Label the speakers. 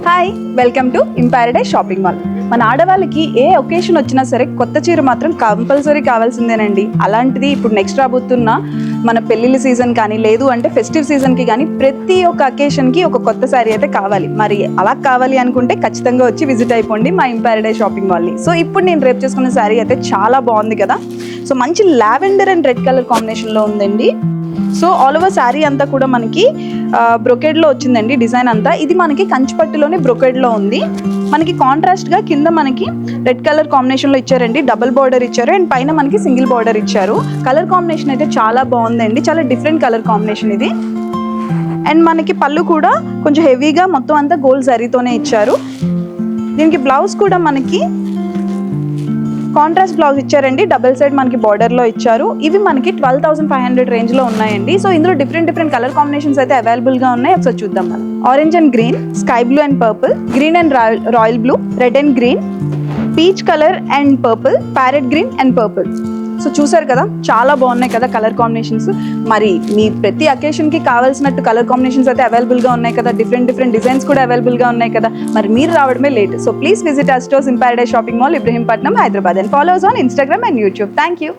Speaker 1: Hi, welcome to Imparadise shopping mall. మన ఆడవాళ్ళకి ఏ occasion వచ్చినా సరే కొత్త చీర మాత్రం కంపల్సరీ కావాల్సిందేనండి. అలాంటిది ఇప్పుడు నెక్స్ట్ రాబోతున్న మన పెళ్ళిళ్ళ సీజన్ కానీ లేదు అంటే ఫెస్టివ్ సీజన్కి కానీ ప్రతి ఒక్క అకేషన్కి ఒక కొత్త శారీ అయితే కావాలి. మరి అలా కావాలి అనుకుంటే ఖచ్చితంగా వచ్చి విజిట్ అయిపోండి మా ఇంపారడైజ్ షాపింగ్ మాల్ని. సో ఇప్పుడు నేను రేపు చేసుకున్న శారీ అయితే చాలా బాగుంది కదా. సో మంచి లావెండర్ అండ్ రెడ్ కలర్ కాంబినేషన్లో ఉందండి. సో ఆల్ ఓవర్ శారీ అంతా కూడా మనకి బ్రొకేడ్లో వచ్చిందండి. డిజైన్ అంతా ఇది మనకి కంచిపట్టులోనే బ్రొకేడ్లో ఉంది. మనకి కాంట్రాస్ట్గా కింద మనకి రెడ్ కలర్ కాంబినేషన్లో ఇచ్చారండి. డబుల్ బార్డర్ ఇచ్చారు అండ్ పైన మనకి సింగిల్ బార్డర్ ఇచ్చారు. కలర్ కాంబినేషన్ అయితే చాలా బాగుందండి. చాలా డిఫరెంట్ కలర్ కాంబినేషన్ ఇది. అండ్ మనకి పళ్ళు కూడా కొంచెం హెవీగా మొత్తం అంతా గోల్డ్ జరీతోనే ఇచ్చారు. దీనికి బ్లౌజ్ కూడా మనకి కాంట్రాస్ట్ బ్లౌజ్ ఇచ్చారండి. డబుల్ సైడ్ మనకి బార్డర్లో ఇచ్చారు. ఇవి మనకి 12,500 రేంజ్లో ఉన్నాయండి. సో ఇందులో డిఫరెంట్ కలర్ కాంబినేషన్స్ అయితే అవైలబుల్గా ఉన్నాయి. ఒకసారి చూద్దాం మనం. Orange and green, sky blue and purple, green and royal blue, red and green, peach colour and purple, parrot green and purple. So చూసారు కదా, చాలా బాగున్నాయి కదా కలర్ కాంబినేషన్స్. మరి మీ ప్రతి అకేషన్కి కావాల్సినట్టు కలర్ కాంబినేషన్స్ అయితే అవైలబుల్గా ఉన్నాయి కదా. డిఫరెంట్ డిజైన్స్ కూడా అవైలబుల్గా ఉన్నాయి కదా. మరి మీరు రావడమే late. So please visit our stores in paradise shopping mall, Ibrahimpatnam, Hyderabad, and follow us on Instagram and YouTube. Thank you.